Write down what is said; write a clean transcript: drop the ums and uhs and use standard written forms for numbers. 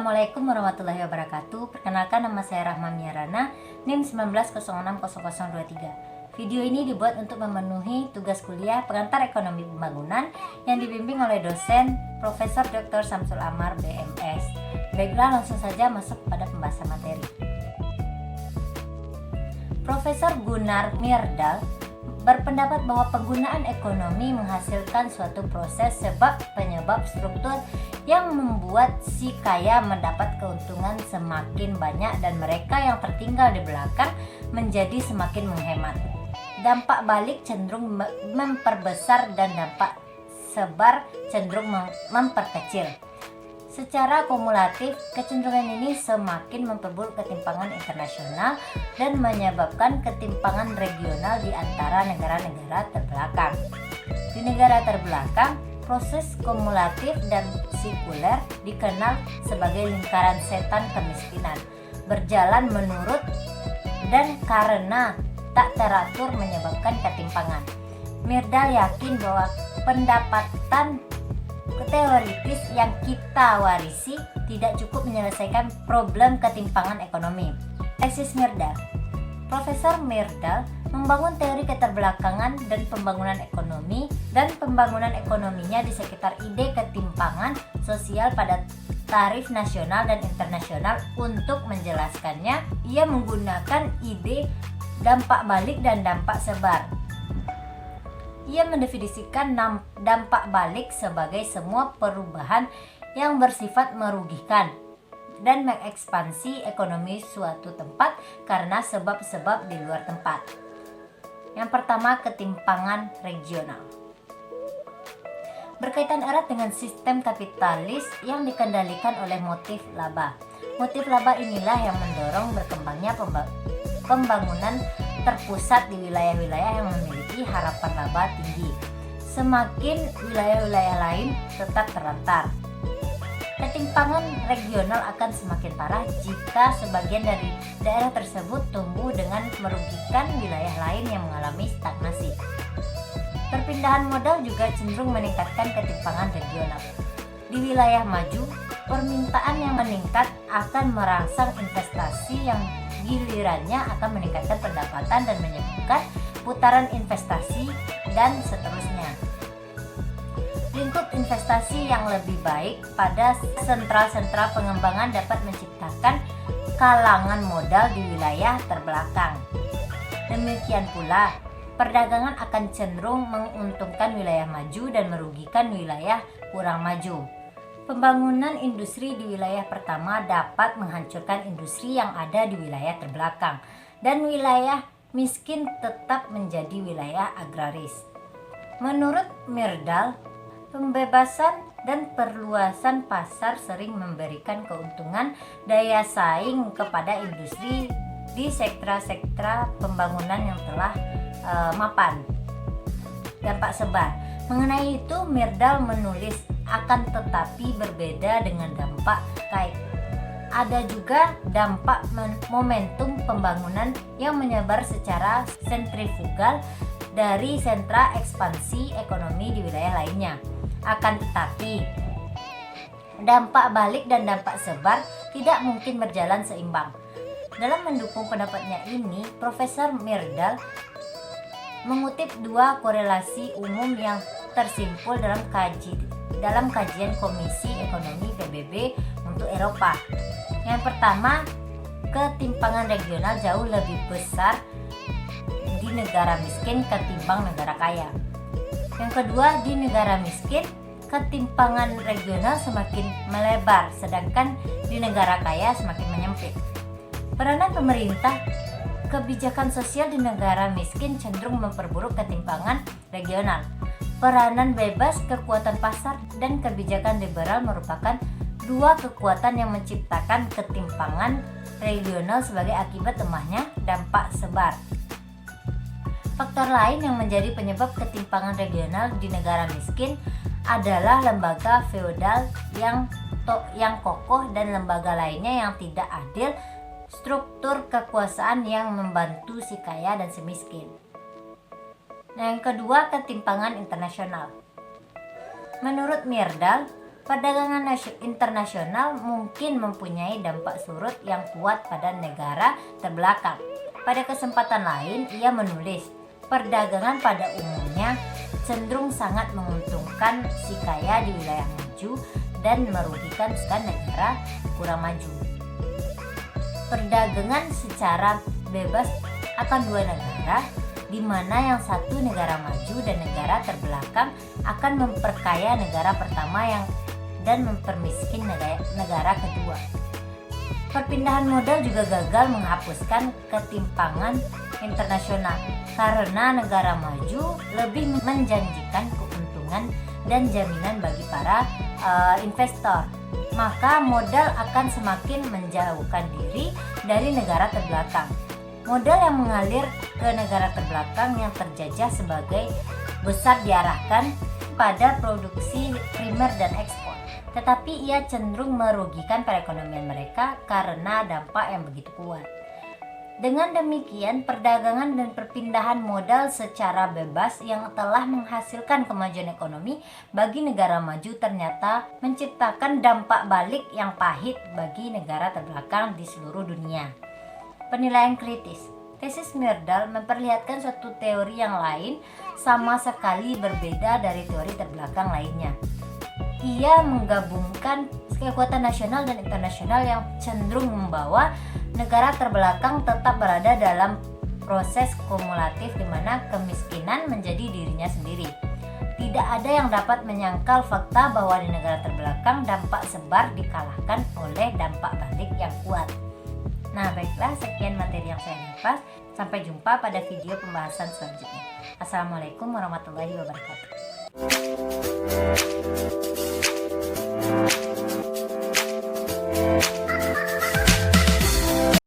Assalamualaikum warahmatullahi wabarakatuh. Perkenalkan, nama saya Rahma Miarana, NIM 19060023. Video ini dibuat untuk memenuhi tugas kuliah pengantar ekonomi pembangunan yang dibimbing oleh dosen Profesor Dr. Samsul Amar, BMS. Baiklah, langsung saja masuk pada pembahasan materi. Profesor Gunnar Myrdal berpendapat bahwa penggunaan ekonomi menghasilkan suatu proses sebab penyebab struktur yang membuat si kaya mendapat keuntungan semakin banyak dan mereka yang tertinggal di belakang menjadi semakin menghemat. Dampak balik cenderung memperbesar dan dampak sebar cenderung memperkecil. Secara kumulatif, kecenderungan ini semakin memperburuk ketimpangan internasional dan menyebabkan ketimpangan regional di antara negara-negara terbelakang. Di negara terbelakang, proses kumulatif dan sirkuler dikenal sebagai lingkaran setan kemiskinan, berjalan menurut dan karena tak teratur menyebabkan ketimpangan. Myrdal yakin bahwa pendapatan teoritis yang kita warisi tidak cukup menyelesaikan problem ketimpangan ekonomi. Tesis Myrdal. Profesor Myrdal membangun teori keterbelakangan dan pembangunan ekonomi dan pembangunan ekonominya di sekitar ide ketimpangan sosial pada tarif nasional dan internasional. Untuk menjelaskannya, ia menggunakan ide dampak balik dan dampak sebar. Ia mendefinisikan dampak balik sebagai semua perubahan yang bersifat merugikan dan mengekspansi ekonomi suatu tempat karena sebab-sebab di luar tempat. Yang pertama, ketimpangan regional. Berkaitan erat dengan sistem kapitalis yang dikendalikan oleh motif laba. Motif laba inilah yang mendorong berkembangnya pembangunan terpusat di wilayah-wilayah yang memiliki harapan laba tinggi. Semakin wilayah-wilayah lain tetap terlantar. Ketimpangan regional akan semakin parah jika sebagian dari daerah tersebut tumbuh dengan merugikan wilayah lain yang mengalami stagnasi. Perpindahan modal juga cenderung meningkatkan ketimpangan regional. Di wilayah maju, permintaan yang meningkat akan merangsang investasi yang gilirannya akan meningkatkan pendapatan dan menyebabkan putaran investasi dan seterusnya. Lingkup investasi yang lebih baik pada sentra-sentra pengembangan dapat menciptakan kalangan modal di wilayah terbelakang. Demikian pula, perdagangan akan cenderung menguntungkan wilayah maju dan merugikan wilayah kurang maju. Pembangunan industri di wilayah pertama dapat menghancurkan industri yang ada di wilayah terbelakang, dan wilayah miskin tetap menjadi wilayah agraris. Menurut Myrdal, pembebasan dan perluasan pasar sering memberikan keuntungan daya saing kepada industri di sektor-sektor pembangunan yang telah mapan. Dampak sebar. Mengenai itu, Myrdal menulis, akan tetapi berbeda dengan dampak kait. Ada juga dampak momentum pembangunan yang menyebar secara sentrifugal dari sentra ekspansi ekonomi di wilayah lainnya. Akan tetapi, dampak balik dan dampak sebar tidak mungkin berjalan seimbang. Dalam mendukung pendapatnya ini, Profesor Myrdal mengutip dua korelasi umum yang tersimpul dalam kajian Komisi Ekonomi PBB untuk Eropa. Yang pertama, ketimpangan regional jauh lebih besar di negara miskin ketimbang negara kaya. Yang kedua, di negara miskin, ketimpangan regional semakin melebar, sedangkan di negara kaya semakin menyempit. Peranan pemerintah, kebijakan sosial di negara miskin cenderung memperburuk ketimpangan regional. Peranan bebas, kekuatan pasar, dan kebijakan liberal merupakan dua kekuatan yang menciptakan ketimpangan regional sebagai akibat lemahnya dampak sebar. Faktor lain yang menjadi penyebab ketimpangan regional di negara miskin adalah lembaga feodal yang kokoh dan lembaga lainnya yang tidak adil, struktur kekuasaan yang membantu si kaya dan si miskin. Nah, yang kedua, ketimpangan internasional. Menurut Myrdal, Perdagangan internasional mungkin mempunyai dampak surut yang kuat pada negara terbelakang. Pada kesempatan lain, ia menulis, perdagangan pada umumnya cenderung sangat menguntungkan si kaya di wilayah maju dan merugikan negara kurang maju. Perdagangan secara bebas akan dua negara, di mana yang satu negara maju dan negara terbelakang akan memperkaya negara pertama dan mempermiskin negara kedua. Perpindahan modal juga gagal menghapuskan ketimpangan internasional karena negara maju lebih menjanjikan keuntungan dan jaminan bagi para investor. Maka modal akan semakin menjauhkan diri dari negara terbelakang. Modal yang mengalir ke negara terbelakang yang terjajah sebagai besar diarahkan pada produksi primer dan ekspor. Tetapi ia cenderung merugikan perekonomian mereka karena dampak yang begitu kuat. Dengan demikian, perdagangan dan perpindahan modal secara bebas yang telah menghasilkan kemajuan ekonomi bagi negara maju ternyata menciptakan dampak balik yang pahit bagi negara terbelakang di seluruh dunia. Penilaian kritis. Tesis Myrdal memperlihatkan suatu teori yang lain sama sekali berbeda dari teori terbelakang lainnya. Ia menggabungkan kekuatan nasional dan internasional yang cenderung membawa negara terbelakang tetap berada dalam proses kumulatif di mana kemiskinan menjadi dirinya sendiri. Tidak ada yang dapat menyangkal fakta bahwa di negara terbelakang dampak sebar dikalahkan oleh dampak balik yang kuat. Nah, baiklah, sekian materi yang saya bahas. Sampai jumpa pada video pembahasan selanjutnya. Assalamualaikum warahmatullahi wabarakatuh.